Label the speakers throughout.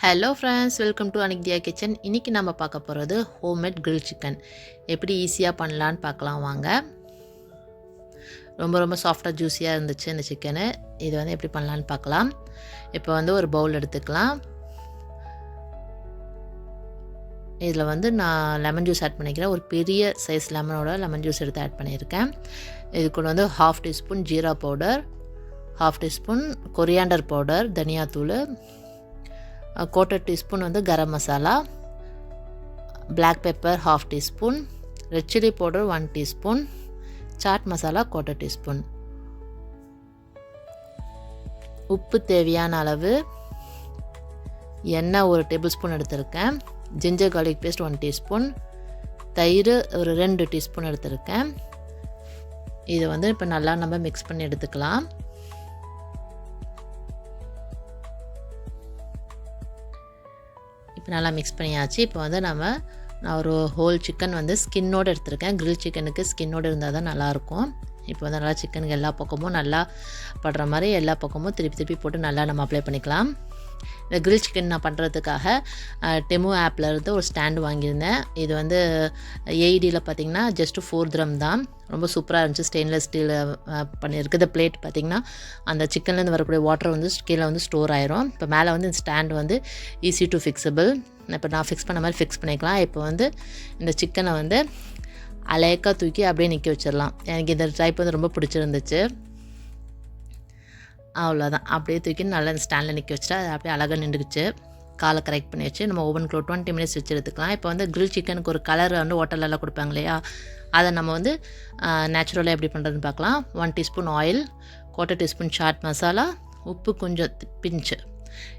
Speaker 1: Hello friends, welcome to Anikthiya kitchen. இன்றைக்கி நம்ம பார்க்க போகிறது ஹோம்மேட் கிரில் சிக்கன் எப்படி ஈஸியாக பண்ணலான்னு பார்க்கலாம் வாங்க. ரொம்ப சாஃப்டாக ஜூஸியாக இருந்துச்சு இந்த சிக்கனு. இது வந்து எப்படி பண்ணலான்னு பார்க்கலாம். இப்போ வந்து ஒரு பவுல் எடுத்துக்கலாம். இதில் வந்து நான் லெமன் ஜூஸ் ஆட் பண்ணிக்கிறேன். ஒரு பெரிய சைஸ் லெமன் ஜூஸ் எடுத்து ஆட் பண்ணியிருக்கேன். இது கூட வந்து 1/2 teaspoon jeera powder, 1/2 teaspoon coriander powder, தனியாத்தூள், 1/4 டீஸ்பூன் வந்து garam masala, black pepper 1/2 teaspoon, red chilli powder 1 teaspoon, chaat masala 1/4 teaspoon, உப்பு தேவையான அளவு, எண்ணெய் 1 டேபிள் ஸ்பூன் எடுத்திருக்கேன், ஜிஞ்சர் கார்லிக் பேஸ்ட் 1 டீஸ்பூன், தயிர் ஒரு 2 டீஸ்பூன் எடுத்திருக்கேன். இதை வந்து இப்போ நல்லா நம்ம மிக்ஸ் பண்ணி எடுத்துக்கலாம். இப்போ நல்லா மிக்ஸ் பண்ணியாச்சு. இப்போ வந்து நான் ஒரு ஹோல் சிக்கன் வந்து ஸ்கின்னோடு எடுத்திருக்கேன். கிரில் சிக்கனுக்கு ஸ்கின்னோடு இருந்தால் தான் நல்லாயிருக்கும். இப்போ வந்து நல்லா சிக்கனுக்கு எல்லா பக்கமும் நல்லா படுற மாதிரி எல்லா பக்கமும் திருப்பி போட்டு நல்லா நம்ம அப்ளை பண்ணிக்கலாம். இந்த கிரில் சிக்கன் நான் பண்ணுறதுக்காக டெமோ ஆப்பில் இருந்து ஒரு ஸ்டாண்டு வாங்கியிருந்தேன். இது வந்து ஏஇடியில் பார்த்திங்கன்னா ஜஸ்ட்டு 4 dirham தான். ரொம்ப சூப்பராக இருந்துச்சு. ஸ்டெயின்லெஸ் ஸ்டீல் பண்ணியிருக்கு. இந்த பிளேட் பார்த்திங்கன்னா அந்த சிக்கன்லேருந்து வரக்கூடிய வாட்டர் வந்து கீழே வந்து ஸ்டோர் ஆயிரும். இப்போ மேலே வந்து இந்த ஸ்டாண்ட் வந்து ஈஸி டு ஃபிக்ஸபிள். இப்போ நான் ஃபிக்ஸ் பண்ண மாதிரி ஃபிக்ஸ் பண்ணிக்கலாம். இப்போ வந்து இந்த சிக்கனை வந்து அலைக்காக தூக்கி அப்படியே நிற்க வச்சிடலாம். எனக்கு இந்த டைப் வந்து ரொம்ப பிடிச்சிருந்துச்சு. அவ்வளோதான், அப்படியே தூக்கி நல்லா இந்த ஸ்டாண்டில் நிற்க வச்சுட்டு அது அப்படியே அழகாக நின்றுக்குச்சு. காலை கரெக்ட் பண்ணி வச்சு நம்ம ஓவனுக்குள்ள 20 minutes வச்சு எடுத்துக்கலாம். இப்போ வந்து கிரில் சிக்கனுக்கு ஒரு கலர் வந்து ஹோட்டலெல்லாம் கொடுப்பாங்க இல்லையா, அதை நம்ம வந்து நேச்சுரலாக எப்படி பண்ணுறதுன்னு பார்க்கலாம். 1 teaspoon oil, 1/4 teaspoon chaat masala, உப்பு கொஞ்சம் பிஞ்சு,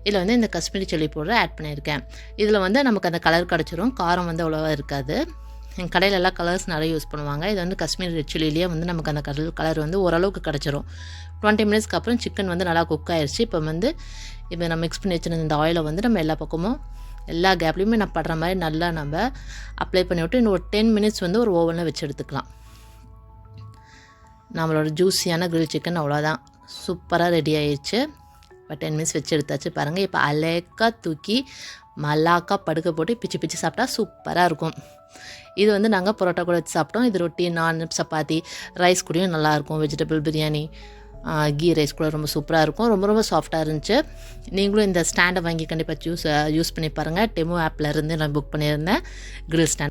Speaker 1: இதில் வந்து இந்த காஷ்மீரி சில்லி பவுடர் ஆட் பண்ணியிருக்கேன். இதில் வந்து நமக்கு அந்த கலர் கிடச்சிரும். காரம் வந்து அவ்வளோவா இருக்காது. எங்கள் கடையில் எல்லாம் கலர்ஸ் நிறைய யூஸ் பண்ணுவாங்க. இது வந்து காஷ்மீரி ரெட் சில்லிலேயே வந்து நமக்கு அந்த கலர் வந்து ஓரளவுக்கு கிடச்சிரும். 20 minutesக்கு அப்புறம் சிக்கன் வந்து நல்லா குக் ஆயிடுச்சு. இப்போ நம்ம மிக்ஸ் பண்ணி வச்சுருந்த இந்த ஆயிலை வந்து நம்ம எல்லா பக்கமும் எல்லா கேப்லேயுமே நான் படுற மாதிரி நல்லா நம்ம அப்ளை பண்ணி விட்டு இன்னும் ஒரு 10 minutes வந்து ஒரு ஓவனில் வச்சு எடுத்துக்கலாம். நம்மளோட ஜூஸியான கிரில் சிக்கன் அவ்வளோதான், சூப்பராக ரெடி ஆயிடுச்சு. இப்போ 10 minutes வச்சு எடுத்தாச்சு பாருங்கள். இப்போ அலேக்காக தூக்கி மல்லாக்கா படுக்க போட்டு பிச்சு சாப்பிட்டா சூப்பராக இருக்கும். இது வந்து நாங்கள் பரோட்டா கூட வச்சு சாப்பிட்டோம். இது ரொட்டி, நான், சப்பாத்தி, ரைஸ் கூடயும் நல்லாயிருக்கும். வெஜிடபிள் பிரியாணி, கீ ரைஸ் கூட ரொம்ப சூப்பராக இருக்கும். ரொம்ப சாஃப்டாக இருந்துச்சு. நீங்களும் இந்த ஸ்டாண்டை வாங்கி கண்டிப்பாக யூஸ் பண்ணி பாருங்கள். டெமோ ஆப்பில் இருந்து நான் புக் பண்ணியிருந்தேன் கிரில் ஸ்டாண்ட்.